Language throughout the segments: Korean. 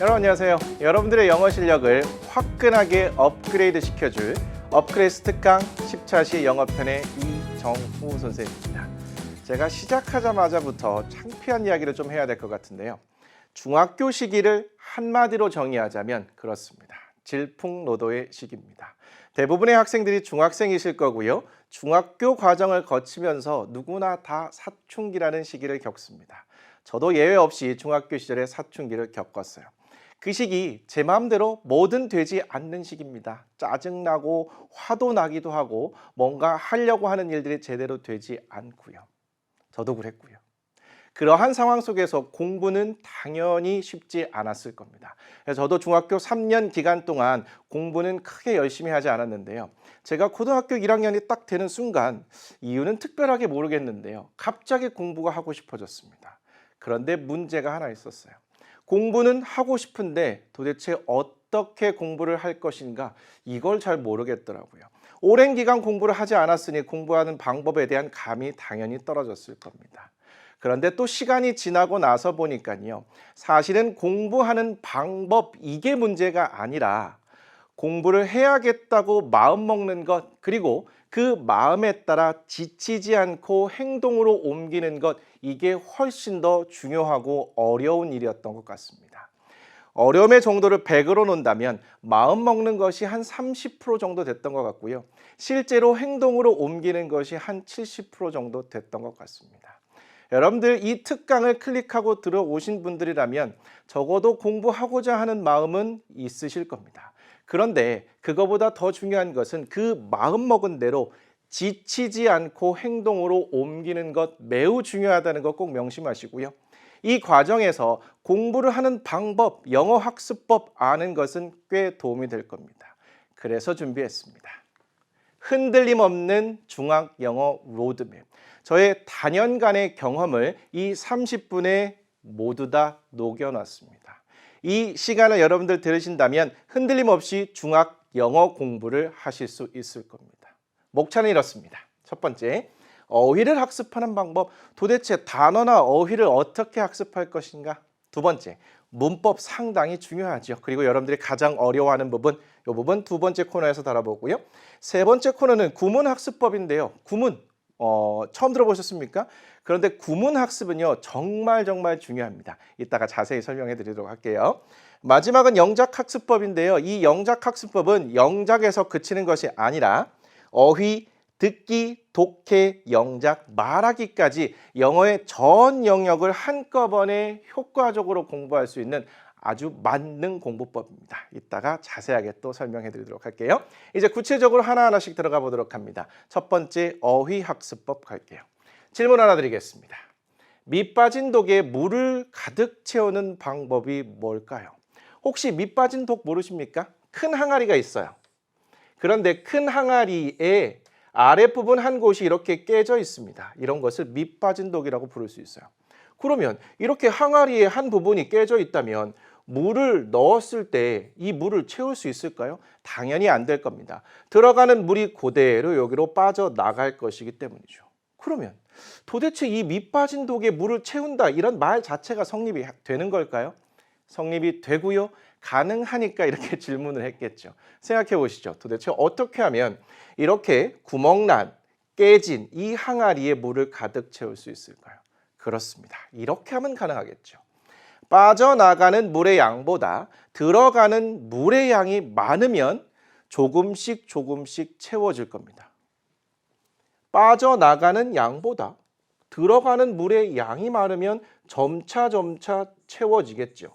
여러분 안녕하세요. 여러분들의 영어 실력을 화끈하게 업그레이드 시켜줄 업그레이드 특강 10차시 영어편의 이정후 선생님입니다. 제가 시작하자마자부터 창피한 이야기를 좀 해야 될 것 같은데요. 중학교 시기를 한마디로 정의하자면 그렇습니다. 질풍노도의 시기입니다. 대부분의 학생들이 중학생이실 거고요. 중학교 과정을 거치면서 누구나 다 사춘기라는 시기를 겪습니다. 저도 예외 없이 중학교 시절에 사춘기를 겪었어요. 그 시기 제 마음대로 뭐든 되지 않는 시기입니다. 짜증나고 화도 나기도 하고 뭔가 하려고 하는 일들이 제대로 되지 않고요. 저도 그랬고요. 그러한 상황 속에서 공부는 당연히 쉽지 않았을 겁니다. 저도 중학교 3년 기간 동안 공부는 크게 열심히 하지 않았는데요. 제가 고등학교 1학년이 딱 되는 순간 이유는 특별하게 모르겠는데요. 갑자기 공부가 하고 싶어졌습니다. 그런데 문제가 하나 있었어요. 공부는 하고 싶은데 도대체 어떻게 공부를 할 것인가 이걸 잘 모르겠더라고요. 오랜 기간 공부를 하지 않았으니 공부하는 방법에 대한 감이 당연히 떨어졌을 겁니다. 그런데 또 시간이 지나고 나서 보니까요. 사실은 공부하는 방법 이게 문제가 아니라 공부를 해야겠다고 마음먹는 것 그리고 그 마음에 따라 지치지 않고 행동으로 옮기는 것 이게 훨씬 더 중요하고 어려운 일이었던 것 같습니다. 어려움의 정도를 100으로 놓는다면 마음먹는 것이 한 30% 정도 됐던 것 같고요. 실제로 행동으로 옮기는 것이 한 70% 정도 됐던 것 같습니다. 여러분들 이 특강을 클릭하고 들어오신 분들이라면 적어도 공부하고자 하는 마음은 있으실 겁니다. 그런데 그거보다 더 중요한 것은 그 마음먹은 대로 지치지 않고 행동으로 옮기는 것 매우 중요하다는 것 꼭 명심하시고요. 이 과정에서 공부를 하는 방법, 영어 학습법 아는 것은 꽤 도움이 될 겁니다. 그래서 준비했습니다. 흔들림 없는 중학 영어 로드맵. 저의 다년간의 경험을 이 30분에 모두 다 녹여놨습니다. 이 시간을 여러분들 들으신다면 흔들림 없이 중학 영어 공부를 하실 수 있을 겁니다. 목차는 이렇습니다. 첫 번째, 어휘를 학습하는 방법. 도대체 단어나 어휘를 어떻게 학습할 것인가? 두 번째, 문법 상당히 중요하죠. 그리고 여러분들이 가장 어려워하는 부분, 이 부분 두 번째 코너에서 다뤄보고요. 세 번째 코너는 구문 학습법인데요. 구문, 처음 들어보셨습니까? 그런데 구문 학습은요 정말 중요합니다. 이따가 자세히 설명해 드리도록 할게요. 마지막은 영작 학습법인데요. 이 영작 학습법은 영작에서 그치는 것이 아니라 어휘, 듣기, 독해, 영작, 말하기까지 영어의 전 영역을 한꺼번에 효과적으로 공부할 수 있는 아주 만능 공부법입니다. 이따가 자세하게 또 설명해 드리도록 할게요. 이제 구체적으로 하나하나씩 들어가 보도록 합니다. 첫 번째 어휘 학습법 갈게요. 질문 하나 드리겠습니다. 밑 빠진 독에 물을 가득 채우는 방법이 뭘까요? 혹시 밑 빠진 독 모르십니까? 큰 항아리가 있어요. 그런데 큰 항아리에 아랫부분 한 곳이 이렇게 깨져 있습니다. 이런 것을 밑 빠진 독이라고 부를 수 있어요. 그러면 이렇게 항아리의 한 부분이 깨져 있다면 물을 넣었을 때 이 물을 채울 수 있을까요? 당연히 안 될 겁니다. 들어가는 물이 그대로 여기로 빠져나갈 것이기 때문이죠. 그러면 도대체 이 밑 빠진 독에 물을 채운다 이런 말 자체가 성립이 되는 걸까요? 성립이 되고요. 가능하니까 이렇게 질문을 했겠죠. 생각해 보시죠. 도대체 어떻게 하면 이렇게 구멍난, 깨진 이 항아리에 물을 가득 채울 수 있을까요? 그렇습니다. 이렇게 하면 가능하겠죠. 빠져나가는 물의 양보다 들어가는 물의 양이 많으면 조금씩 채워질 겁니다. 빠져나가는 양보다 들어가는 물의 양이 많으면 점차 채워지겠죠.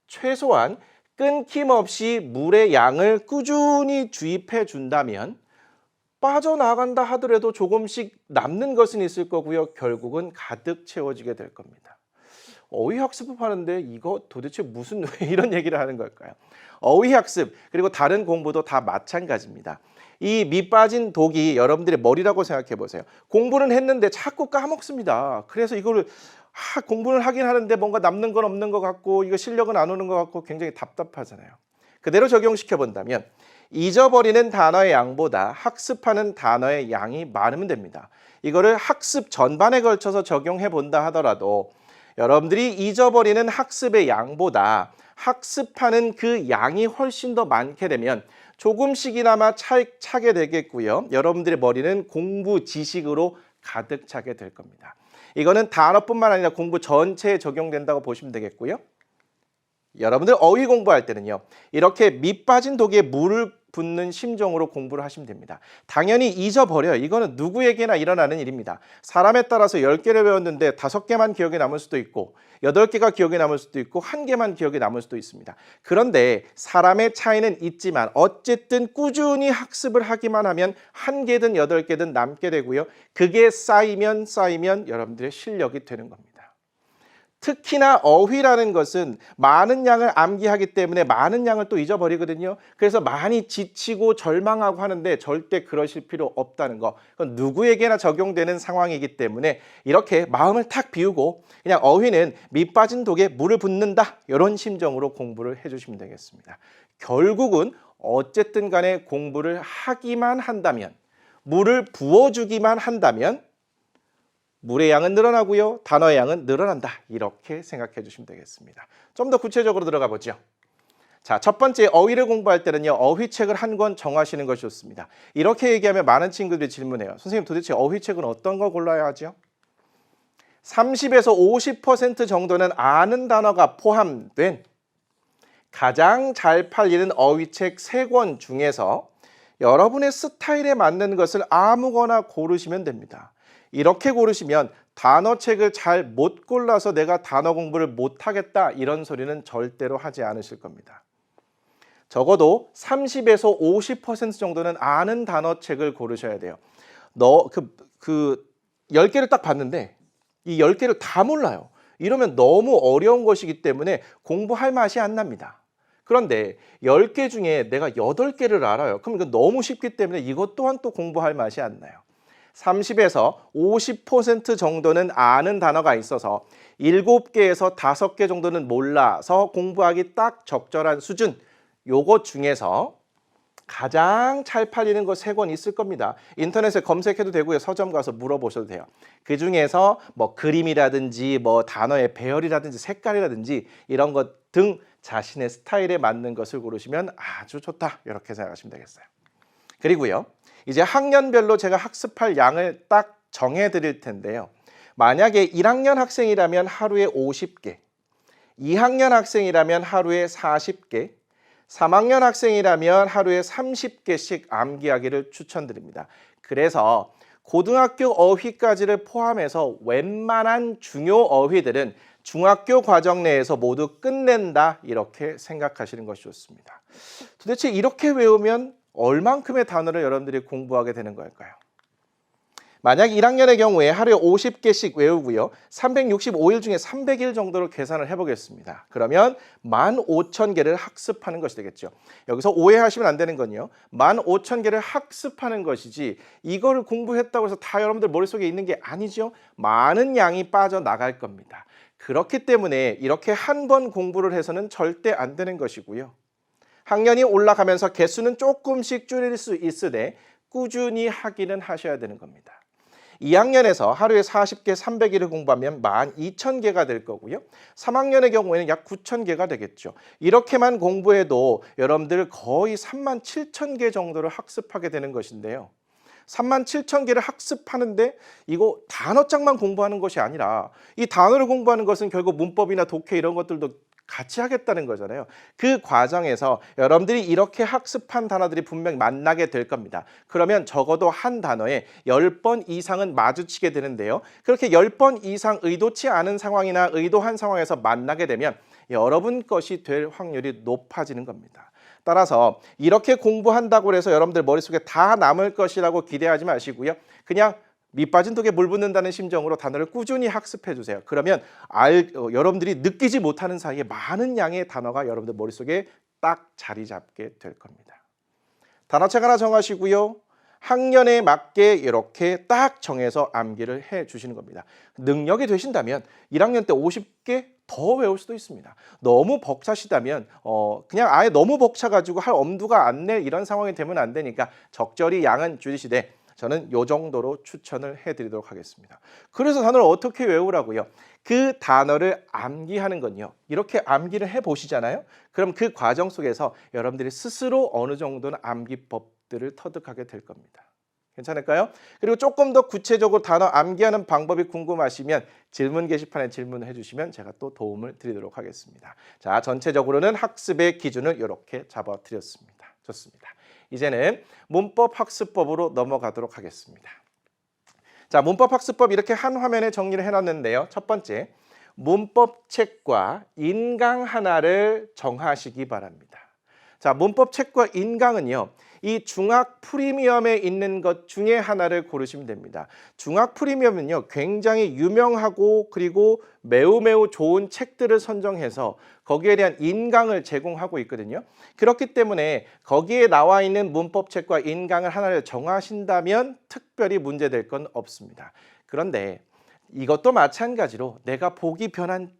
최소한 끊김없이 물의 양을 꾸준히 주입해 준다면 빠져나간다 하더라도 조금씩 남는 것은 있을 거고요. 결국은 가득 채워지게 될 겁니다. 어휘학습을 하는데 이거 도대체 무슨 왜 이런 얘기를 하는 걸까요? 어휘학습 그리고 다른 공부도 다 마찬가지입니다. 이 밑 빠진 독이 여러분들의 머리라고 생각해 보세요. 공부는 했는데 자꾸 까먹습니다. 그래서 이거를 공부를 하긴 하는데 뭔가 남는 건 없는 것 같고 이거 실력은 안 오는 것 같고 굉장히 답답하잖아요. 그대로 적용시켜 본다면 잊어버리는 단어의 양보다 학습하는 단어의 양이 많으면 됩니다. 이거를 학습 전반에 걸쳐서 적용해 본다 하더라도 여러분들이 잊어버리는 학습의 양보다 학습하는 그 양이 훨씬 더 많게 되면 조금씩이나마 차게 되겠고요. 여러분들의 머리는 공부 지식으로 가득 차게 될 겁니다. 이거는 단어뿐만 아니라 공부 전체에 적용된다고 보시면 되겠고요. 여러분들 어휘 공부할 때는요. 이렇게 밑 빠진 독에 물을 붓는 심정으로 공부를 하시면 됩니다. 당연히 잊어버려요. 이거는 누구에게나 일어나는 일입니다. 사람에 따라서 10개를 배웠는데 5개만 기억에 남을 수도 있고 8개가 기억에 남을 수도 있고 1개만 기억에 남을 수도 있습니다. 그런데 사람의 차이는 있지만 어쨌든 꾸준히 학습을 하기만 하면 1개든 8개든 남게 되고요. 그게 쌓이면 여러분들의 실력이 되는 겁니다. 특히나 어휘라는 것은 많은 양을 암기하기 때문에 많은 양을 또 잊어버리거든요. 그래서 많이 지치고 절망하고 하는데 절대 그러실 필요 없다는 거. 그건 누구에게나 적용되는 상황이기 때문에 이렇게 마음을 탁 비우고 그냥 어휘는 밑 빠진 독에 물을 붓는다. 이런 심정으로 공부를 해주시면 되겠습니다. 결국은 어쨌든 간에 공부를 하기만 한다면, 물을 부어주기만 한다면 물의 양은 늘어나고요. 단어의 양은 늘어난다. 이렇게 생각해 주시면 되겠습니다. 좀 더 구체적으로 들어가 보죠. 자, 첫 번째 어휘를 공부할 때는요. 어휘책을 한 권 정하시는 것이 좋습니다. 이렇게 얘기하면 많은 친구들이 질문해요. 선생님 도대체 어휘책은 어떤 거 골라야 하죠? 30에서 50% 정도는 아는 단어가 포함된 가장 잘 팔리는 어휘책 3권 중에서 여러분의 스타일에 맞는 것을 아무거나 고르시면 됩니다. 이렇게 고르시면 단어책을 잘 못 골라서 내가 단어 공부를 못하겠다 이런 소리는 절대로 하지 않으실 겁니다. 적어도 30에서 50% 정도는 아는 단어책을 고르셔야 돼요. 10개를 딱 봤는데 이 10개를 다 몰라요. 이러면 너무 어려운 것이기 때문에 공부할 맛이 안 납니다. 그런데 10개 중에 내가 8개를 알아요. 그럼 이거 너무 쉽기 때문에 이것 또한 또 공부할 맛이 안 나요. 30에서 50% 정도는 아는 단어가 있어서 7개에서 5개 정도는 몰라서 공부하기 딱 적절한 수준. 요것 중에서 가장 잘 팔리는 거 3권 있을 겁니다. 인터넷에 검색해도 되고요. 서점 가서 물어보셔도 돼요. 그 중에서 뭐 그림이라든지 뭐 단어의 배열이라든지 색깔이라든지 이런 것 등 자신의 스타일에 맞는 것을 고르시면 아주 좋다. 이렇게 생각하시면 되겠어요. 그리고요. 이제 학년별로 제가 학습할 양을 딱 정해 드릴 텐데요. 만약에 1학년 학생이라면 하루에 50개, 2학년 학생이라면 하루에 40개, 3학년 학생이라면 하루에 30개씩 암기하기를 추천드립니다. 그래서 고등학교 어휘까지를 포함해서 웬만한 중요 어휘들은 중학교 과정 내에서 모두 끝낸다 이렇게 생각하시는 것이 좋습니다. 도대체 이렇게 외우면 얼만큼의 단어를 여러분들이 공부하게 되는 걸까요? 만약 1학년의 경우에 하루에 50개씩 외우고요. 365일 중에 300일 정도를 계산을 해보겠습니다. 그러면 15,000개를 학습하는 것이 되겠죠. 여기서 오해하시면 안 되는 건요. 15,000개를 학습하는 것이지 이거를 공부했다고 해서 다 여러분들 머릿속에 있는 게 아니죠. 많은 양이 빠져나갈 겁니다. 그렇기 때문에 이렇게 한 번 공부를 해서는 절대 안 되는 것이고요. 학년이 올라가면서 개수는 조금씩 줄일 수 있으되 꾸준히 하기는 하셔야 되는 겁니다. 2학년에서 하루에 40개, 300일을 공부하면 12,000개가 될 거고요. 3학년의 경우에는 약 9,000개가 되겠죠. 이렇게만 공부해도 여러분들 거의 37,000개 정도를 학습하게 되는 것인데요. 37,000개를 학습하는데 이거 단어장만 공부하는 것이 아니라 이 단어를 공부하는 것은 결국 문법이나 독해 이런 것들도 같이 하겠다는 거잖아요. 그 과정에서 여러분들이 이렇게 학습한 단어들이 분명 만나게 될 겁니다. 그러면 적어도 한 단어에 10번 이상은 마주치게 되는데요. 그렇게 10번 이상 의도치 않은 상황이나 의도한 상황에서 만나게 되면 여러분 것이 될 확률이 높아지는 겁니다. 따라서 이렇게 공부한다고 해서 여러분들 머릿속에 다 남을 것이라고 기대하지 마시고요. 그냥 밑 빠진 독에 물 붓는다는 심정으로 단어를 꾸준히 학습해 주세요. 그러면 여러분들이 느끼지 못하는 사이에 많은 양의 단어가 여러분들 머릿속에 딱 자리 잡게 될 겁니다. 단어책 하나 정하시고요. 학년에 맞게 이렇게 딱 정해서 암기를 해 주시는 겁니다. 능력이 되신다면 1학년 때 50개 더 외울 수도 있습니다. 너무 벅차시다면 그냥 아예 너무 벅차가지고 할 엄두가 안 낼 이런 상황이 되면 안 되니까 적절히 양은 줄이시되 저는 요 정도로 추천을 해드리도록 하겠습니다. 그래서 단어를 어떻게 외우라고요? 그 단어를 암기하는 건요. 이렇게 암기를 해보시잖아요. 그럼 그 과정 속에서 여러분들이 스스로 어느 정도는 암기법들을 터득하게 될 겁니다. 괜찮을까요? 그리고 조금 더 구체적으로 단어 암기하는 방법이 궁금하시면 질문 게시판에 질문을 해주시면 제가 또 도움을 드리도록 하겠습니다. 자, 전체적으로는 학습의 기준을 이렇게 잡아드렸습니다. 좋습니다. 이제는 문법 학습법으로 넘어가도록 하겠습니다. 자, 문법 학습법 이렇게 한 화면에 정리를 해놨는데요. 첫 번째, 문법 책과 인강 하나를 정하시기 바랍니다. 자, 문법 책과 인강은요. 이 중학 프리미엄에 있는 것 중에 하나를 고르시면 됩니다. 중학 프리미엄은요. 굉장히 유명하고 그리고 매우 좋은 책들을 선정해서 거기에 대한 인강을 제공하고 있거든요. 그렇기 때문에 거기에 나와 있는 문법 책과 인강을 하나를 정하신다면 특별히 문제될 건 없습니다. 그런데 이것도 마찬가지로 내가 보기 편한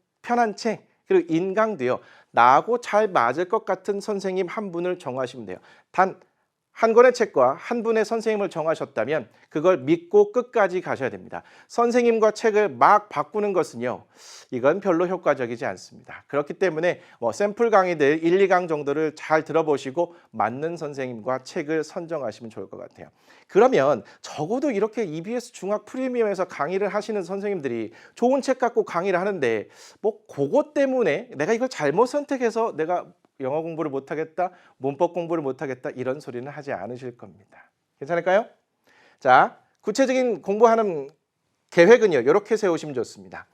책 그리고 인강도요. 나하고 잘 맞을 것 같은 선생님 한 분을 정하시면 돼요. 단 한 권의 책과 한 분의 선생님을 정하셨다면 그걸 믿고 끝까지 가셔야 됩니다. 선생님과 책을 막 바꾸는 것은요. 이건 별로 효과적이지 않습니다. 그렇기 때문에 샘플 강의들 1, 2강 정도를 잘 들어보시고 맞는 선생님과 책을 선정하시면 좋을 것 같아요. 그러면 적어도 이렇게 EBS 중학 프리미엄에서 강의를 하시는 선생님들이 좋은 책 갖고 강의를 하는데 그것 때문에 내가 이걸 잘못 선택해서 내가 영어 공부를 못하겠다, 문법 공부를 못하겠다 이런 소리는 하지 않으실 겁니다. 괜찮을까요? 자, 구체적인 공부하는 계획은요. 이렇게 세우시면 좋습니다.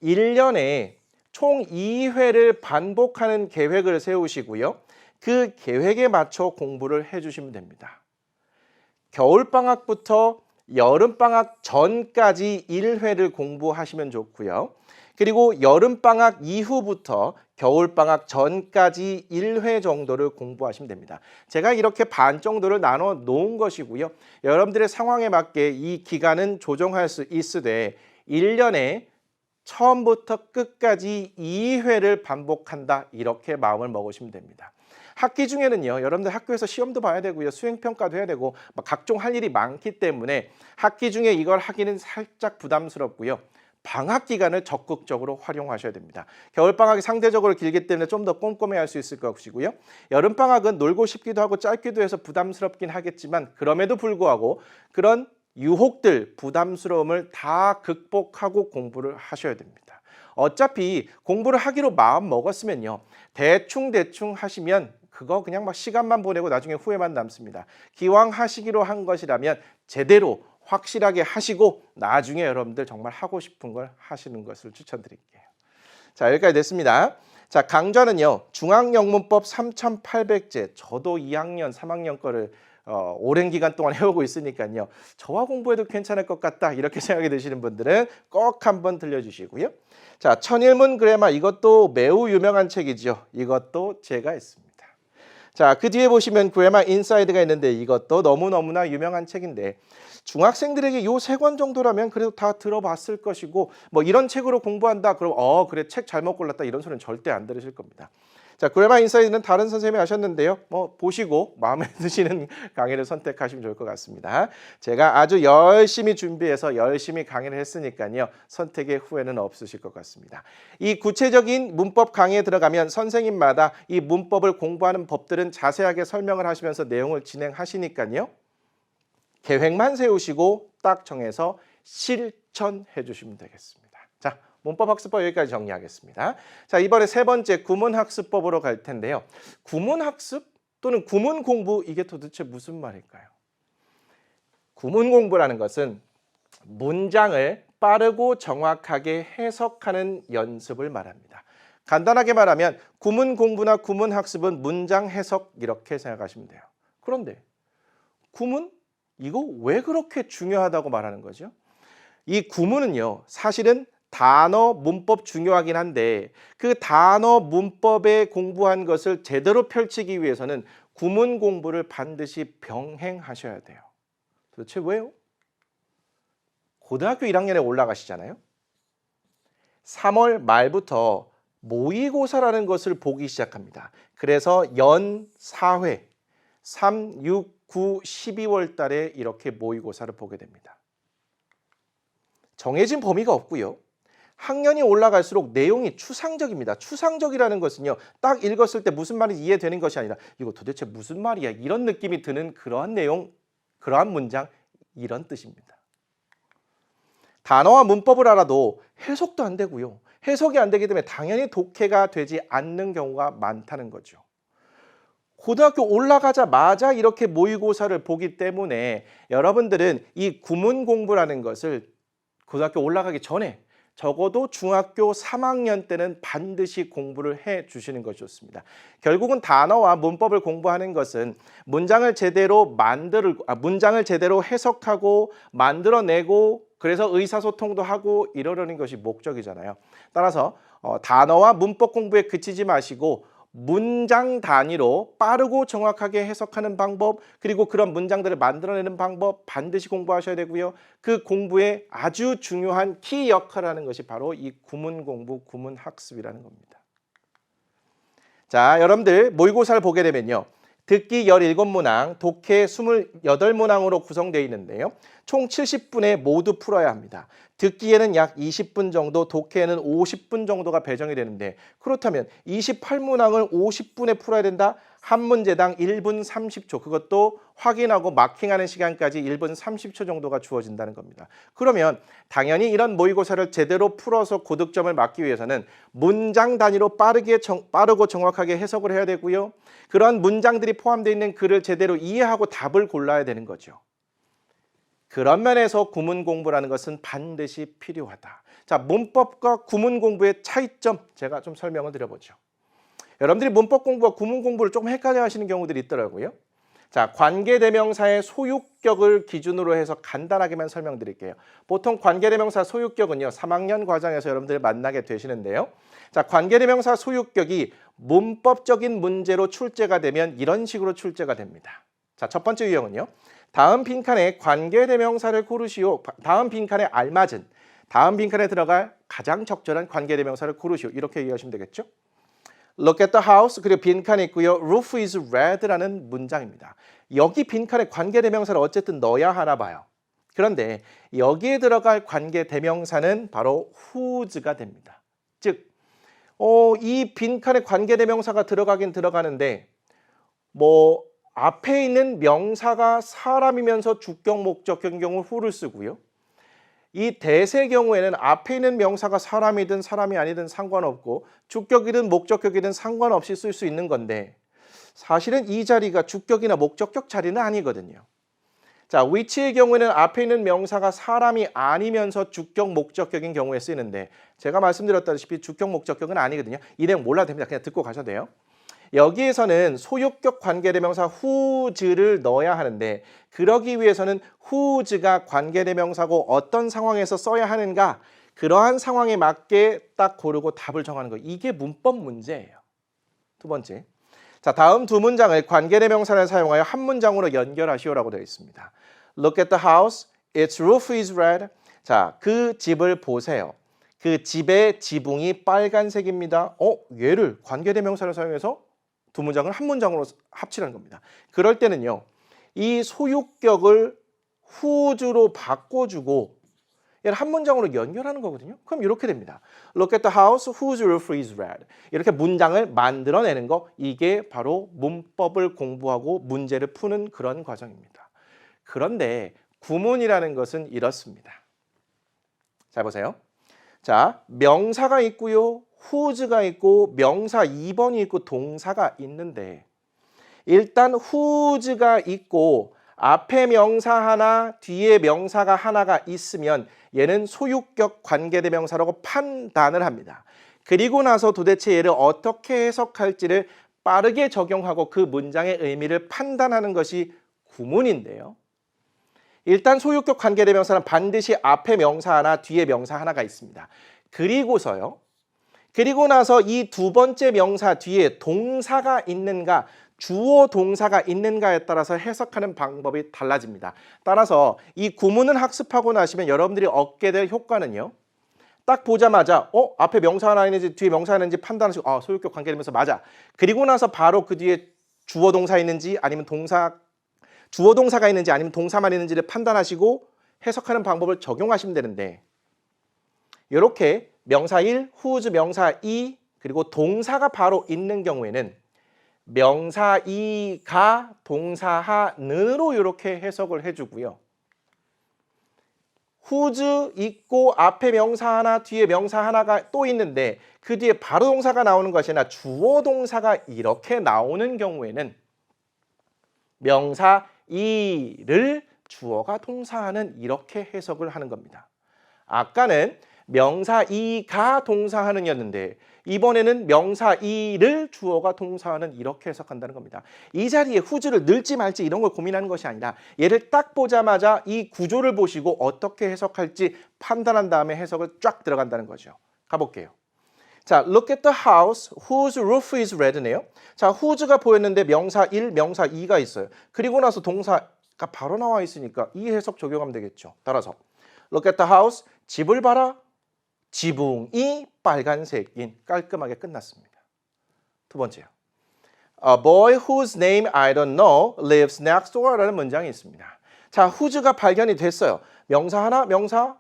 1년에 총 2회를 반복하는 계획을 세우시고요. 그 계획에 맞춰 공부를 해주시면 됩니다. 겨울방학부터 여름방학 전까지 1회를 공부하시면 좋고요. 그리고 여름방학 이후부터 겨울방학 전까지 1회 정도를 공부하시면 됩니다. 제가 이렇게 반 정도를 나눠 놓은 것이고요. 여러분들의 상황에 맞게 이 기간은 조정할 수 있으되 1년에 처음부터 끝까지 2회를 반복한다 이렇게 마음을 먹으시면 됩니다. 학기 중에는요. 여러분들 학교에서 시험도 봐야 되고요. 수행평가도 해야 되고 각종 할 일이 많기 때문에 학기 중에 이걸 하기는 살짝 부담스럽고요. 방학 기간을 적극적으로 활용하셔야 됩니다. 겨울방학이 상대적으로 길기 때문에 좀 더 꼼꼼히 할 수 있을 것이고요. 여름방학은 놀고 싶기도 하고 짧기도 해서 부담스럽긴 하겠지만 그럼에도 불구하고 그런 유혹들, 부담스러움을 다 극복하고 공부를 하셔야 됩니다. 어차피 공부를 하기로 마음 먹었으면요. 대충 하시면 그거 그냥 시간만 보내고 나중에 후회만 남습니다. 기왕 하시기로 한 것이라면 제대로 확실하게 하시고 나중에 여러분들 정말 하고 싶은 걸 하시는 것을 추천드릴게요. 자, 여기까지 됐습니다. 자, 강좌는요. 중학영문법 3,800제. 저도 2학년, 3학년 거를 오랜 기간 동안 해오고 있으니까요. 저와 공부해도 괜찮을 것 같다 이렇게 생각이 드시는 분들은 꼭 한번 들려주시고요. 자, 천일문 그래마 이것도 매우 유명한 책이죠. 이것도 제가 했습니다. 자, 그 뒤에 보시면 그래마 인사이드가 있는데 이것도 너무너무나 유명한 책인데 중학생들에게 이 3권 정도라면 그래도 다 들어봤을 것이고 이런 책으로 공부한다 그럼 그래 책 잘못 골랐다 이런 소리는 절대 안 들으실 겁니다. 자, 그래마 인사이드는 다른 선생님이 하셨는데요. 보시고 마음에 드시는 강의를 선택하시면 좋을 것 같습니다. 제가 아주 열심히 준비해서 열심히 강의를 했으니까요. 선택의 후회는 없으실 것 같습니다. 이 구체적인 문법 강의에 들어가면 선생님마다 이 문법을 공부하는 법들은 자세하게 설명을 하시면서 내용을 진행하시니까요. 계획만 세우시고 딱 정해서 실천해 주시면 되겠습니다. 자, 문법 학습법 여기까지 정리하겠습니다. 자, 이번에 세 번째 구문학습법으로 갈 텐데요. 구문학습 또는 구문 공부 이게 도대체 무슨 말일까요? 구문 공부라는 것은 문장을 빠르고 정확하게 해석하는 연습을 말합니다. 간단하게 말하면 구문 공부나 구문 학습은 문장 해석 이렇게 생각하시면 돼요. 그런데 구문? 이거 왜 그렇게 중요하다고 말하는 거죠? 이 구문은요. 사실은 단어, 문법 중요하긴 한데 그 단어, 문법에 공부한 것을 제대로 펼치기 위해서는 구문 공부를 반드시 병행하셔야 돼요. 도대체 왜요? 고등학교 1학년에 올라가시잖아요. 3월 말부터 모의고사라는 것을 보기 시작합니다. 그래서 연 4회, 3, 6, 9, 12월 달에 이렇게 모의고사를 보게 됩니다. 정해진 범위가 없고요. 학년이 올라갈수록 내용이 추상적입니다. 추상적이라는 것은요, 딱 읽었을 때 무슨 말인지 이해되는 것이 아니라 이거 도대체 무슨 말이야? 이런 느낌이 드는 그러한 내용, 그러한 문장, 이런 뜻입니다. 단어와 문법을 알아도 해석도 안 되고요. 해석이 안 되기 때문에 당연히 독해가 되지 않는 경우가 많다는 거죠. 고등학교 올라가자마자 이렇게 모의고사를 보기 때문에 여러분들은 이 구문 공부라는 것을 고등학교 올라가기 전에 적어도 중학교 3학년 때는 반드시 공부를 해 주시는 것이 좋습니다. 결국은 단어와 문법을 공부하는 것은 문장을 제대로 해석하고 만들어내고 그래서 의사소통도 하고 이러려는 것이 목적이잖아요. 따라서 단어와 문법 공부에 그치지 마시고 문장 단위로 빠르고 정확하게 해석하는 방법, 그리고 그런 문장들을 만들어내는 방법 반드시 공부하셔야 되고요. 그 공부에 아주 중요한 키 역할을 하는 것이 바로 이 구문 공부, 구문 학습이라는 겁니다. 자, 여러분들 모의고사를 보게 되면요. 듣기 17문항, 독해 28문항으로 구성되어 있는데요. 총 70분에 모두 풀어야 합니다. 듣기에는 약 20분 정도, 독해에는 50분 정도가 배정이 되는데 그렇다면 28문항을 50분에 풀어야 된다? 한 문제당 1분 30초, 그것도 확인하고 마킹하는 시간까지 1분 30초 정도가 주어진다는 겁니다. 그러면 당연히 이런 모의고사를 제대로 풀어서 고득점을 맞기 위해서는 문장 단위로 빠르고 정확하게 해석을 해야 되고요. 그런 문장들이 포함되어 있는 글을 제대로 이해하고 답을 골라야 되는 거죠. 그런 면에서 구문 공부라는 것은 반드시 필요하다. 자, 문법과 구문 공부의 차이점 제가 좀 설명을 드려보죠. 여러분들이 문법 공부와 구문 공부를 조금 헷갈려 하시는 경우들이 있더라고요. 자, 관계대명사의 소유격을 기준으로 해서 간단하게만 설명드릴게요. 보통 관계대명사 소유격은요, 3학년 과정에서 여러분들이 만나게 되시는데요. 자, 관계대명사 소유격이 문법적인 문제로 출제가 되면 이런 식으로 출제가 됩니다. 자, 첫 번째 유형은요. 다음 빈칸에 관계대명사를 고르시오. 다음 빈칸에 알맞은, 다음 빈칸에 들어갈 가장 적절한 관계대명사를 고르시오. 이렇게 이해하시면 되겠죠? Look at the house, 그리고 빈칸이 있고요. Roof is red라는 문장입니다. 여기 빈칸에 관계대명사를 어쨌든 넣어야 하나 봐요. 그런데 여기에 들어갈 관계대명사는 바로 whose가 됩니다. 즉, 이 빈칸에 관계대명사가 들어가긴 들어가는데 앞에 있는 명사가 사람이면서 주격, 목적격인 경우 who를 쓰고요. 이 대세 경우에는 앞에 있는 명사가 사람이든 사람이 아니든 상관없고 주격이든 목적격이든 상관없이 쓸 수 있는 건데 사실은 이 자리가 주격이나 목적격 자리는 아니거든요. 자, which의 경우에는 앞에 있는 명사가 사람이 아니면서 주격, 목적격인 경우에 쓰이는데 제가 말씀드렸다시피 주격, 목적격은 아니거든요. 이 내용 몰라도 됩니다. 그냥 듣고 가셔도 돼요. 여기에서는 소유격 관계대명사 whose를 넣어야 하는데 그러기 위해서는 whose가 관계대명사고 어떤 상황에서 써야 하는가, 그러한 상황에 맞게 딱 고르고 답을 정하는 거, 이게 문법 문제예요. 두 번째, 자, 다음 두 문장을 관계대명사를 사용하여 한 문장으로 연결하시오라고 되어 있습니다. Look at the house, its roof is red. 자, 그 집을 보세요. 그 집의 지붕이 빨간색입니다. 얘를 관계대명사를 사용해서 두 문장을 한 문장으로 합치라는 겁니다. 그럴 때는요, 이 소유격을 whose로 바꿔주고 얘를 한 문장으로 연결하는 거거든요. 그럼 이렇게 됩니다. Look at the house whose roof is red. 이렇게 문장을 만들어내는 거, 이게 바로 문법을 공부하고 문제를 푸는 그런 과정입니다. 그런데 구문이라는 것은 이렇습니다. 잘 보세요. 자, 명사가 있고요. whose가 있고 명사 2번이 있고 동사가 있는데 일단 whose가 있고 앞에 명사 하나, 뒤에 명사가 하나가 있으면 얘는 소유격 관계대명사라고 판단을 합니다. 그리고 나서 도대체 얘를 어떻게 해석할지를 빠르게 적용하고 그 문장의 의미를 판단하는 것이 구문인데요. 일단 소유격 관계대명사는 반드시 앞에 명사 하나, 뒤에 명사 하나가 있습니다. 그리고 나서 이 두 번째 명사 뒤에 동사가 있는가, 주어 동사가 있는가에 따라서 해석하는 방법이 달라집니다. 따라서 이 구문을 학습하고 나시면 여러분들이 얻게 될 효과는요. 딱 보자마자 앞에 명사 하나 있는지 뒤에 명사 하나 있는지 판단하시고 소유격 관계대명사 맞아. 그리고 나서 바로 그 뒤에 주어 동사 있는지 아니면 주어 동사가 있는지 아니면 동사만 있는지를 판단하시고 해석하는 방법을 적용하시면 되는데 이렇게 명사 1, whose 명사 2 그리고 동사가 바로 있는 경우에는 명사 2가 동사하는으로 이렇게 해석을 해주고요. whose 있고 앞에 명사 하나 뒤에 명사 하나가 또 있는데 그 뒤에 바로 동사가 나오는 것이 아니라 주어 동사가 이렇게 나오는 경우에는 명사 2를 주어가 동사하는 이렇게 해석을 하는 겁니다. 아까는 명사 2가 동사하는이었는데 이번에는 명사 2를 주어가 동사하는 이렇게 해석한다는 겁니다. 이 자리에 whose를 넣을지 말지 이런 걸 고민하는 것이 아니라 얘를 딱 보자마자 이 구조를 보시고 어떻게 해석할지 판단한 다음에 해석을 쫙 들어간다는 거죠. 가볼게요. 자, look at the house whose roof is red네요. 자, whose가 보였는데 명사 1, 명사 2가 있어요. 그리고 나서 동사가 바로 나와 있으니까 이 해석 적용하면 되겠죠. 따라서 look at the house, 집을 봐라. 지붕이 빨간색인 깔끔하게 끝났습니다. 두 번째요. A boy whose name I don't know lives next door라는 문장이 있습니다. 자, whose가 발견이 됐어요. 명사 하나, 명사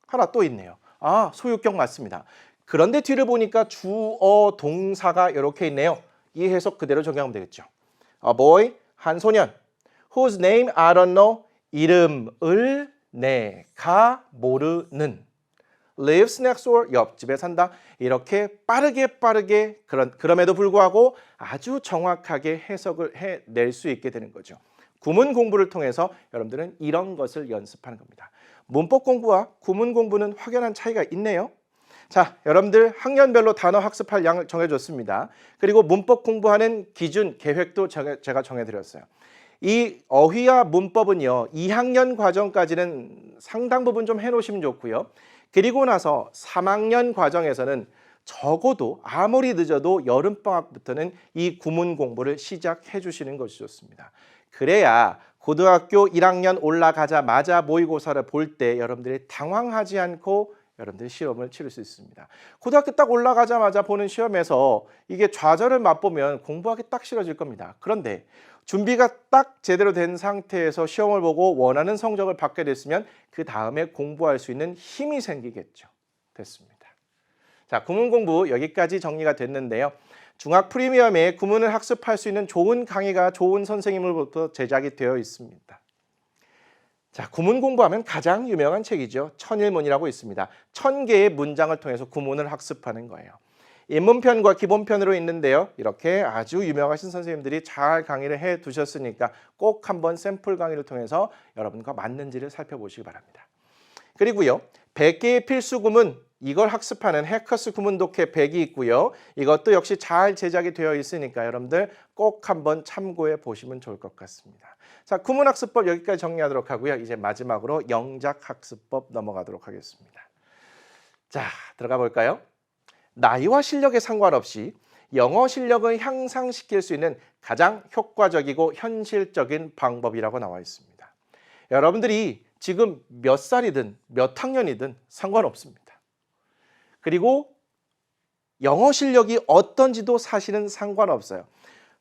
하나 또 있네요. 아, 소유격 맞습니다. 그런데 뒤를 보니까 주어 동사가 이렇게 있네요. 이 해석 그대로 적용하면 되겠죠. A boy, 한 소년 whose name I don't know 이름을 내가 모르는 lives next door, 옆집에 산다. 이렇게 빠르게 그럼에도 불구하고 아주 정확하게 해석을 해낼 수 있게 되는 거죠. 구문 공부를 통해서 여러분들은 이런 것을 연습하는 겁니다. 문법 공부와 구문 공부는 확연한 차이가 있네요. 자, 여러분들 학년별로 단어 학습할 양을 정해줬습니다. 그리고 문법 공부하는 기준, 계획도 제가 정해드렸어요. 이 어휘와 문법은요, 2학년 과정까지는 상당 부분 좀 해놓으시면 좋고요. 그리고 나서 3학년 과정에서는 적어도 아무리 늦어도 여름방학부터는 이 구문 공부를 시작해 주시는 것이 좋습니다. 그래야 고등학교 1학년 올라가자마자 모의고사를 볼 때 여러분들이 당황하지 않고 여러분들이 시험을 치를 수 있습니다. 고등학교 딱 올라가자마자 보는 시험에서 이게 좌절을 맛보면 공부하기 딱 싫어질 겁니다. 그런데 준비가 딱 제대로 된 상태에서 시험을 보고 원하는 성적을 받게 됐으면 그 다음에 공부할 수 있는 힘이 생기겠죠. 됐습니다. 자, 구문 공부 여기까지 정리가 됐는데요. 중학 프리미엄에 구문을 학습할 수 있는 좋은 강의가 좋은 선생님으로부터 제작이 되어 있습니다. 자, 구문 공부하면 가장 유명한 책이죠. 천일문이라고 있습니다. 1000개의 문장을 통해서 구문을 학습하는 거예요. 입문편과 기본편으로 있는데요. 이렇게 아주 유명하신 선생님들이 잘 강의를 해 두셨으니까 꼭 한번 샘플 강의를 통해서 여러분과 맞는지를 살펴보시기 바랍니다. 그리고요. 100개의 필수 구문, 이걸 학습하는 해커스 구문 독해 100이 있고요. 이것도 역시 잘 제작이 되어 있으니까 여러분들 꼭 한번 참고해 보시면 좋을 것 같습니다. 자, 구문 학습법 여기까지 정리하도록 하고요. 이제 마지막으로 영작 학습법 넘어가도록 하겠습니다. 자, 들어가 볼까요? 나이와 실력에 상관없이 영어 실력을 향상시킬 수 있는 가장 효과적이고 현실적인 방법이라고 나와 있습니다. 여러분들이 지금 몇 살이든 몇 학년이든 상관없습니다. 그리고 영어 실력이 어떤지도 사실은 상관없어요.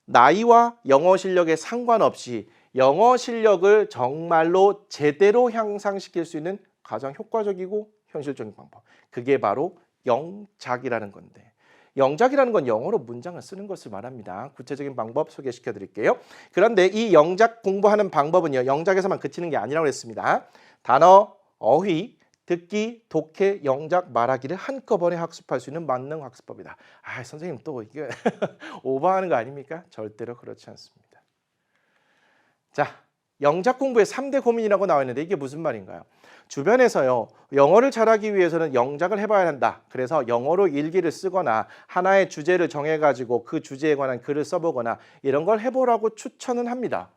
나이와 영어 실력에 상관없이 영어 실력을 정말로 제대로 향상시킬 수 있는 가장 효과적이고 현실적인 방법. 그게 바로 영작이라는 건데, 영작이라는 건 영어로 문장을 쓰는 것을 말합니다. 구체적인 방법 소개시켜 드릴게요. 그런데 이 영작 공부하는 방법은요, 영작에서만 그치는 게 아니라고 했습니다. 단어, 어휘, 듣기, 독해, 영작, 말하기를 한꺼번에 학습할 수 있는 만능 학습법이다. 아, 선생님 또 이게 오버하는 거 아닙니까? 절대로 그렇지 않습니다. 자, 영작 공부의 3대 고민이라고 나와 있는데 이게 무슨 말인가요? 주변에서요, 영어를 잘하기 위해서는 영작을 해봐야 한다. 그래서 영어로 일기를 쓰거나 하나의 주제를 정해가지고 그 주제에 관한 글을 써보거나 이런 걸 해보라고 추천은 합니다.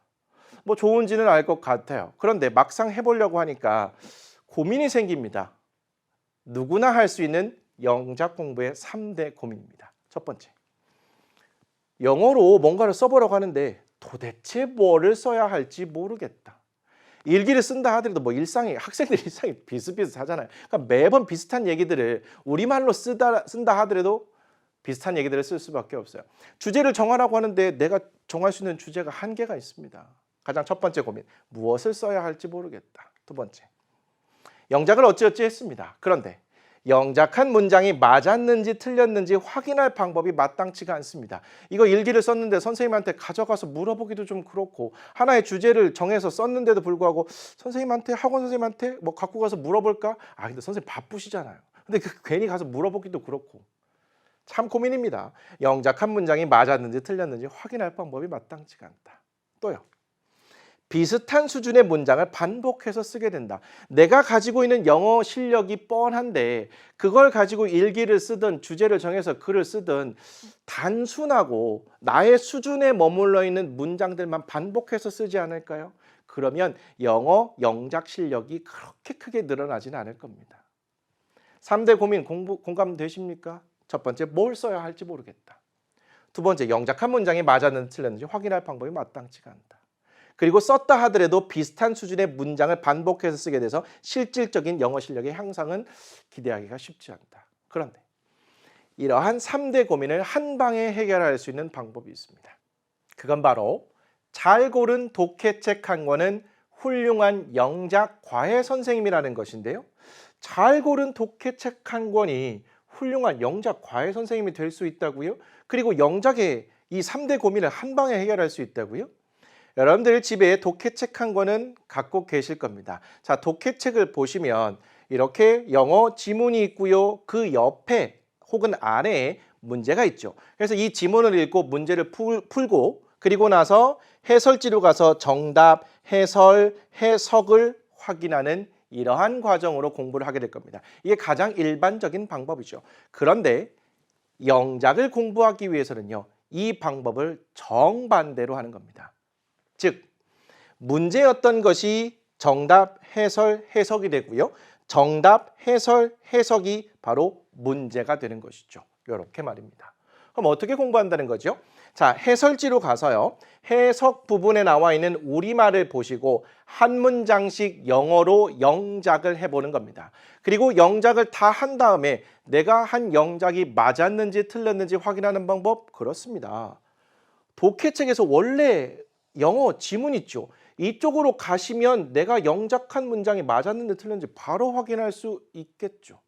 뭐 좋은지는 알 것 같아요. 그런데 막상 해보려고 하니까 고민이 생깁니다. 누구나 할 수 있는 영작 공부의 3대 고민입니다. 첫 번째, 영어로 뭔가를 써보라고 하는데 도대체 뭐를 써야 할지 모르겠다. 일기를 쓴다 하더라도 뭐 일상이, 학생들 일상이 비슷비슷하잖아요. 그러니까 매번 비슷한 얘기들을 우리말로 쓴다 하더라도 비슷한 얘기들을 쓸 수밖에 없어요. 주제를 정하라고 하는데 내가 정할 수 있는 주제가 한계가 있습니다. 가장 첫 번째 고민. 무엇을 써야 할지 모르겠다. 두 번째. 영작을 어찌어찌 했습니다. 그런데 영작한 문장이 맞았는지 틀렸는지 확인할 방법이 마땅치가 않습니다. 이거 일기를 썼는데 선생님한테 가져가서 물어보기도 좀 그렇고 하나의 주제를 정해서 썼는데도 불구하고 선생님한테 학원 선생님한테 뭐 갖고 가서 물어볼까? 아 근데 선생님 바쁘시잖아요. 근데 괜히 가서 물어보기도 그렇고 참 고민입니다. 영작한 문장이 맞았는지 틀렸는지 확인할 방법이 마땅치가 않다. 또요. 비슷한 수준의 문장을 반복해서 쓰게 된다. 내가 가지고 있는 영어 실력이 뻔한데 그걸 가지고 일기를 쓰든 주제를 정해서 글을 쓰든 단순하고 나의 수준에 머물러 있는 문장들만 반복해서 쓰지 않을까요? 그러면 영어 영작 실력이 그렇게 크게 늘어나지는 않을 겁니다. 3대 고민 공감되십니까? 첫 번째, 뭘 써야 할지 모르겠다. 두 번째, 영작한 문장이 맞았는지 틀렸는지 확인할 방법이 마땅치가 않다. 그리고 썼다 하더라도 비슷한 수준의 문장을 반복해서 쓰게 돼서 실질적인 영어 실력의 향상은 기대하기가 쉽지 않다. 그런데 이러한 3대 고민을 한 방에 해결할 수 있는 방법이 있습니다. 그건 바로 잘 고른 독해책 한 권은 훌륭한 영작 과외 선생님이라는 것인데요. 잘 고른 독해책 한 권이 훌륭한 영작 과외 선생님이 될 수 있다고요? 그리고 영작의 이 3대 고민을 한 방에 해결할 수 있다고요? 여러분들 집에 독해책 한 권은 갖고 계실 겁니다. 자, 독해책을 보시면 이렇게 영어 지문이 있고요. 그 옆에 혹은 아래에 문제가 있죠. 그래서 이 지문을 읽고 문제를 풀고 그리고 나서 해설지로 가서 정답, 해설, 해석을 확인하는 이러한 과정으로 공부를 하게 될 겁니다. 이게 가장 일반적인 방법이죠. 그런데 영작을 공부하기 위해서는요. 이 방법을 정반대로 하는 겁니다. 즉 문제였던 것이 정답, 해설, 해석이 되고요. 정답, 해설, 해석이 바로 문제가 되는 것이죠. 이렇게 말입니다. 그럼 어떻게 공부한다는 거죠? 자, 해설지로 가서요. 해석 부분에 나와 있는 우리말을 보시고 한 문장씩 영어로 영작을 해보는 겁니다. 그리고 영작을 다 한 다음에 내가 한 영작이 맞았는지 틀렸는지 확인하는 방법 그렇습니다. 독해책에서 원래 영어 지문 있죠. 이쪽으로 가시면 내가 영작한 문장이 맞았는지 틀렸는지 바로 확인할 수 있겠죠.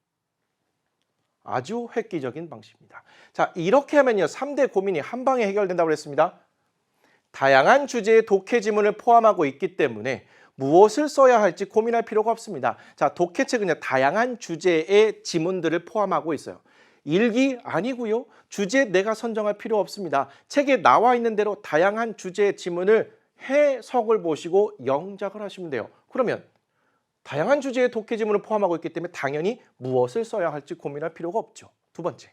아주 획기적인 방식입니다. 자, 이렇게 하면요. 3대 고민이 한 방에 해결된다고 했습니다. 다양한 주제의 독해 지문을 포함하고 있기 때문에 무엇을 써야 할지 고민할 필요가 없습니다. 자, 독해책은요. 다양한 주제의 지문들을 포함하고 있어요. 일기 아니고요. 주제 내가 선정할 필요 없습니다. 책에 나와 있는 대로 다양한 주제의 지문을 해석을 보시고 영작을 하시면 돼요. 그러면 다양한 주제의 독해 지문을 포함하고 있기 때문에 당연히 무엇을 써야 할지 고민할 필요가 없죠. 두 번째,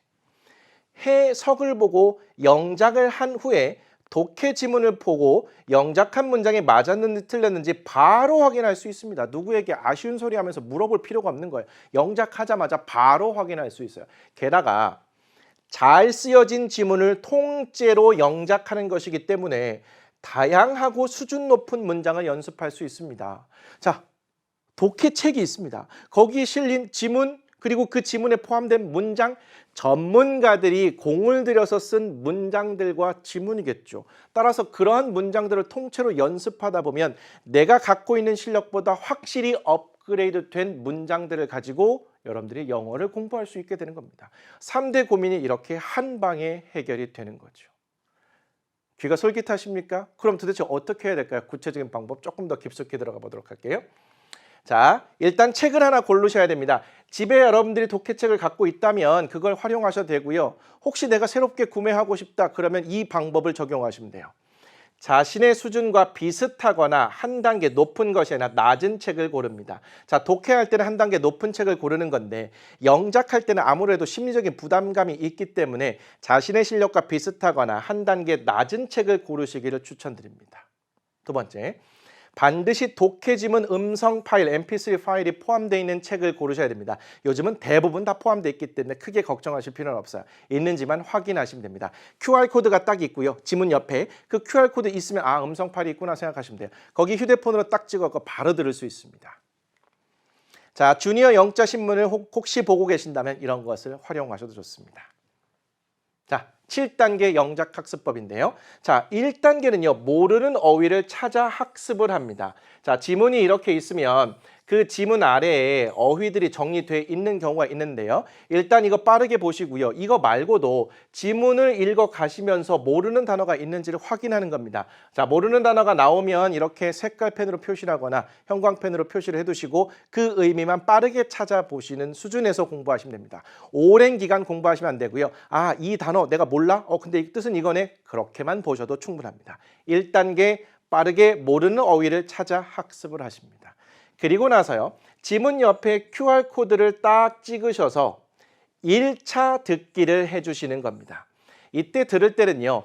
해석을 보고 영작을 한 후에 독해 지문을 보고 영작한 문장이 맞았는지 틀렸는지 바로 확인할 수 있습니다. 누구에게 아쉬운 소리 하면서 물어볼 필요가 없는 거예요. 영작하자마자 바로 확인할 수 있어요. 게다가 잘 쓰여진 지문을 통째로 영작하는 것이기 때문에 다양하고 수준 높은 문장을 연습할 수 있습니다. 자, 독해책이 있습니다. 거기에 실린 지문 그리고 그 지문에 포함된 문장, 전문가들이 공을 들여서 쓴 문장들과 지문이겠죠. 따라서 그러한 문장들을 통째로 연습하다 보면 내가 갖고 있는 실력보다 확실히 업그레이드 된 문장들을 가지고 여러분들이 영어를 공부할 수 있게 되는 겁니다. 3대 고민이 이렇게 한 방에 해결이 되는 거죠. 귀가 솔깃하십니까? 그럼 도대체 어떻게 해야 될까요? 구체적인 방법 조금 더 깊숙이 들어가 보도록 할게요. 자, 일단 책을 하나 고르셔야 됩니다. 집에 여러분들이 독해책을 갖고 있다면 그걸 활용하셔도 되고요. 혹시 내가 새롭게 구매하고 싶다 그러면 이 방법을 적용하시면 돼요. 자신의 수준과 비슷하거나 한 단계 높은 것이 아니라 낮은 책을 고릅니다. 자, 독해할 때는 한 단계 높은 책을 고르는 건데 영작할 때는 아무래도 심리적인 부담감이 있기 때문에 자신의 실력과 비슷하거나 한 단계 낮은 책을 고르시기를 추천드립니다. 두 번째, 반드시 독해 지문 음성 파일, mp3 파일이 포함되어 있는 책을 고르셔야 됩니다. 요즘은 대부분 다 포함되어 있기 때문에 크게 걱정하실 필요는 없어요. 있는지만 확인하시면 됩니다. QR코드가 딱 있고요. 지문 옆에 그 QR코드 있으면 아, 음성 파일이 있구나 생각하시면 돼요. 거기 휴대폰으로 딱 찍어서 바로 들을 수 있습니다. 자, 주니어 영자 신문을 혹시 보고 계신다면 이런 것을 활용하셔도 좋습니다. 자, 7단계 영작 학습법인데요. 자, 1단계는요. 모르는 어휘를 찾아 학습을 합니다. 자, 지문이 이렇게 있으면 그 지문 아래에 어휘들이 정리되어 있는 경우가 있는데요. 일단 이거 빠르게 보시고요. 이거 말고도 지문을 읽어 가시면서 모르는 단어가 있는지를 확인하는 겁니다. 자, 모르는 단어가 나오면 이렇게 색깔펜으로 표시하거나 형광펜으로 표시를 해두시고 그 의미만 빠르게 찾아보시는 수준에서 공부하시면 됩니다. 오랜 기간 공부하시면 안 되고요. 아, 이 단어 내가 몰라? 근데 이 뜻은 이거네? 그렇게만 보셔도 충분합니다. 1단계 빠르게 모르는 어휘를 찾아 학습을 하십니다. 그리고 나서요. 지문 옆에 QR코드를 딱 찍으셔서 1차 듣기를 해주시는 겁니다. 이때 들을 때는요.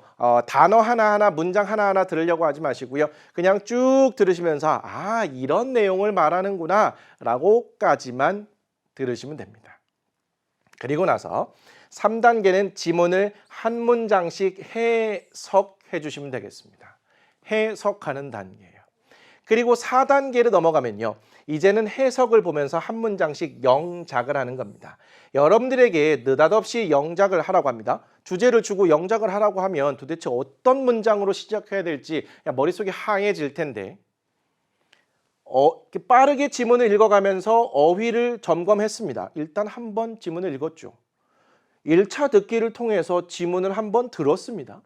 단어 하나하나 문장 하나하나 들으려고 하지 마시고요. 그냥 쭉 들으시면서 아 이런 내용을 말하는구나 라고까지만 들으시면 됩니다. 그리고 나서 3단계는 지문을 한 문장씩 해석해 주시면 되겠습니다. 해석하는 단계예요. 그리고 4단계를 넘어가면요. 이제는 해석을 보면서 한 문장씩 영작을 하는 겁니다. 여러분들에게 느닷없이 영작을 하라고 합니다. 주제를 주고 영작을 하라고 하면 도대체 어떤 문장으로 시작해야 될지 머릿속이 하얘질 텐데 빠르게 지문을 읽어가면서 어휘를 점검했습니다. 일단 한번 지문을 읽었죠. 1차 듣기를 통해서 지문을 한번 들었습니다.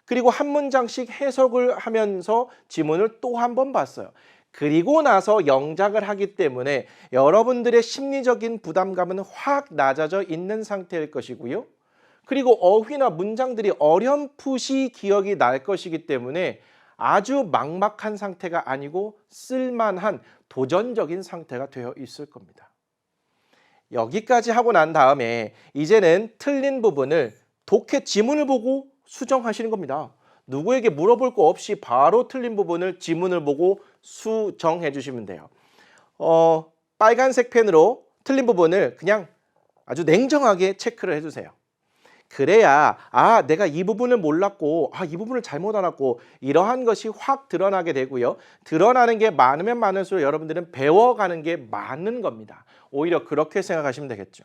그리고 한 문장씩 해석을 하면서 지문을 또 한 번 봤어요. 그리고 나서 영작을 하기 때문에 여러분들의 심리적인 부담감은 확 낮아져 있는 상태일 것이고요. 그리고 어휘나 문장들이 어렴풋이 기억이 날 것이기 때문에 아주 막막한 상태가 아니고 쓸만한 도전적인 상태가 되어 있을 겁니다. 여기까지 하고 난 다음에 이제는 틀린 부분을 독해 지문을 보고 수정하시는 겁니다. 누구에게 물어볼 거 없이 바로 틀린 부분을 지문을 보고 수정해 주시면 돼요. 빨간색 펜으로 틀린 부분을 그냥 아주 냉정하게 체크를 해주세요. 그래야 아 내가 이 부분을 몰랐고 아 이 부분을 잘못 알았고 이러한 것이 확 드러나게 되고요. 드러나는 게 많으면 많을수록 여러분들은 배워가는 게 많은 겁니다. 오히려 그렇게 생각하시면 되겠죠.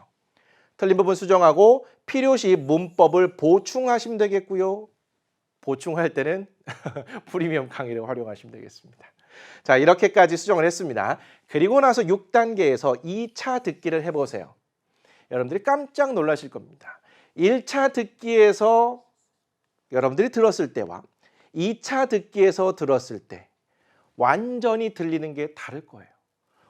틀린 부분 수정하고 필요시 문법을 보충하시면 되겠고요. 보충할 때는 프리미엄 강의를 활용하시면 되겠습니다. 자, 이렇게까지 수정을 했습니다. 그리고 나서 6단계에서 2차 듣기를 해보세요. 여러분들이 깜짝 놀라실 겁니다. 1차 듣기에서 여러분들이 들었을 때와 2차 듣기에서 들었을 때 완전히 들리는 게 다를 거예요.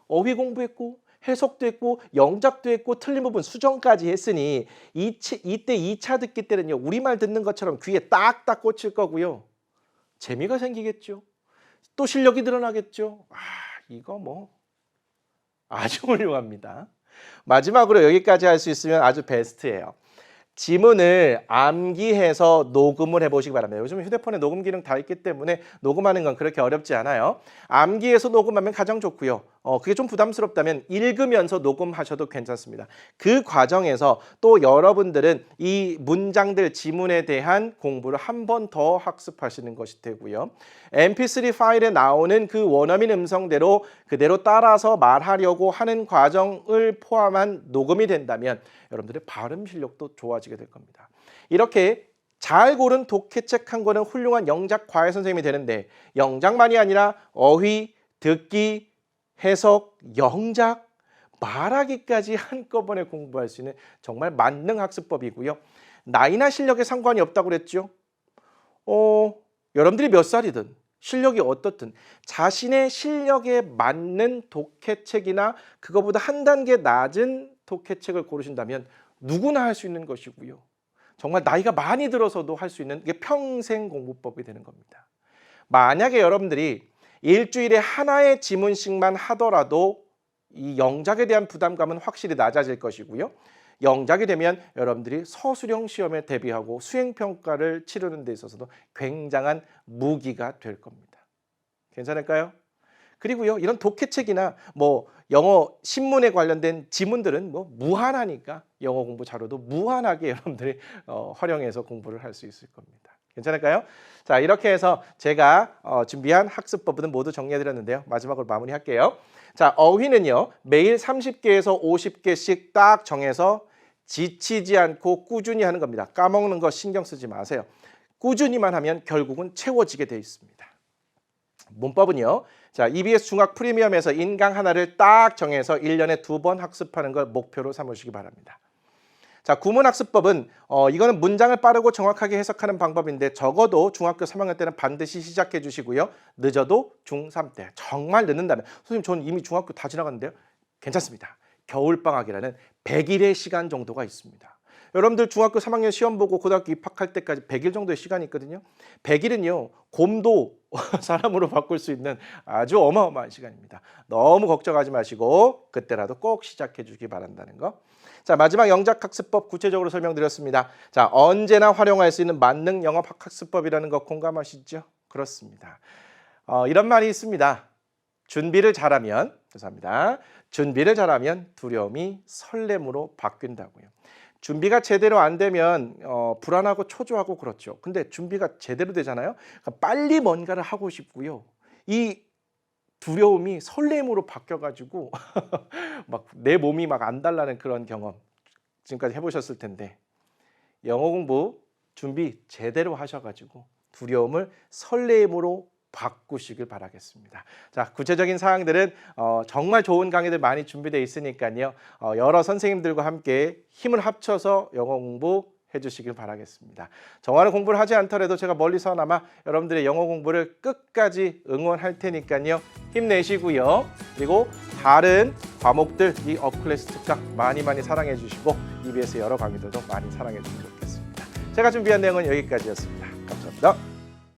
어휘 공부했고 해석도 했고 영작도 했고 틀린 부분 수정까지 했으니 이때 2차 듣기 때는요. 우리말 듣는 것처럼 귀에 딱딱 꽂힐 거고요. 재미가 생기겠죠. 또 실력이 늘어나겠죠. 이거 뭐 아주 훌륭합니다. 마지막으로 여기까지 할 수 있으면 아주 베스트예요. 지문을 암기해서 녹음을 해보시기 바랍니다. 요즘 휴대폰에 녹음 기능 다 있기 때문에 녹음하는 건 그렇게 어렵지 않아요. 암기해서 녹음하면 가장 좋고요. 그게 좀 부담스럽다면 읽으면서 녹음하셔도 괜찮습니다. 그 과정에서 또 여러분들은 이 문장들 지문에 대한 공부를 한 번 더 학습하시는 것이 되고요. mp3 파일에 나오는 그 원어민 음성대로 그대로 따라서 말하려고 하는 과정을 포함한 녹음이 된다면 여러분들의 발음 실력도 좋아지게 될 겁니다. 이렇게 잘 고른 독해책 한 권은 훌륭한 영작 과외 선생님이 되는데 영작만이 아니라 어휘, 듣기, 해석, 영작, 말하기까지 한꺼번에 공부할 수 있는 정말 만능 학습법이고요. 나이나 실력에 상관이 없다고 그랬죠. 여러분들이 몇 살이든 실력이 어떻든 자신의 실력에 맞는 독해책이나 그거보다 한 단계 낮은 독해책을 고르신다면 누구나 할 수 있는 것이고요. 정말 나이가 많이 들어서도 할 수 있는 게 평생 공부법이 되는 겁니다. 만약에 여러분들이 일주일에 하나의 지문씩만 하더라도 이 영작에 대한 부담감은 확실히 낮아질 것이고요. 영작이 되면 여러분들이 서술형 시험에 대비하고 수행평가를 치르는 데 있어서도 굉장한 무기가 될 겁니다. 괜찮을까요? 그리고요, 이런 독해책이나 뭐 영어 신문에 관련된 지문들은 뭐 무한하니까 영어 공부 자료도 무한하게 여러분들이 활용해서 공부를 할 수 있을 겁니다. 괜찮을까요? 자, 이렇게 해서 제가 준비한 학습법은 모두 정리해드렸는데요. 마지막으로 마무리할게요. 자, 어휘는요. 매일 30개에서 50개씩 딱 정해서 지치지 않고 꾸준히 하는 겁니다. 까먹는 거 신경 쓰지 마세요. 꾸준히만 하면 결국은 채워지게 돼 있습니다. 문법은요. 자, EBS 중학 프리미엄에서 인강 하나를 딱 정해서 1년에 2번 학습하는 걸 목표로 삼으시기 바랍니다. 자, 구문학습법은 이거는 문장을 빠르고 정확하게 해석하는 방법인데 적어도 중학교 3학년 때는 반드시 시작해 주시고요. 늦어도 중3 때 정말 늦는다면 선생님 저는 이미 중학교 다 지나갔는데요. 괜찮습니다. 겨울방학이라는 100일의 시간 정도가 있습니다. 여러분들 중학교 3학년 시험 보고 고등학교 입학할 때까지 100일 정도의 시간이 있거든요. 100일은요. 곰도 사람으로 바꿀 수 있는 아주 어마어마한 시간입니다. 너무 걱정하지 마시고 그때라도 꼭 시작해 주기 바란다는 거. 자, 마지막 영작학습법 구체적으로 설명드렸습니다. 자, 언제나 활용할 수 있는 만능 영어학습법이라는 거 공감하시죠? 그렇습니다. 이런 말이 있습니다. 준비를 잘하면, 죄송합니다. 준비를 잘하면 두려움이 설렘으로 바뀐다고요. 준비가 제대로 안 되면 불안하고 초조하고 그렇죠. 근데 준비가 제대로 되잖아요. 그러니까 빨리 뭔가를 하고 싶고요. 이 두려움이 설렘으로 바뀌어가지고 막 내 몸이 막 안달나는 그런 경험 지금까지 해보셨을 텐데 영어 공부 준비 제대로 하셔가지고 두려움을 설렘으로 바꾸시길 바라겠습니다. 자, 구체적인 사항들은 정말 좋은 강의들 많이 준비되어 있으니까요. 여러 선생님들과 함께 힘을 합쳐서 영어 공부 해주시길 바라겠습니다. 정화는 공부를 하지 않더라도 제가 멀리서나마 여러분들의 영어 공부를 끝까지 응원할 테니까요. 힘내시고요. 그리고 다른 과목들 이 업클래스 특강 많이 사랑해 주시고 EBS 여러 강의들도 많이 사랑해 주시면 좋겠습니다. 제가 준비한 내용은 여기까지였습니다. 감사합니다.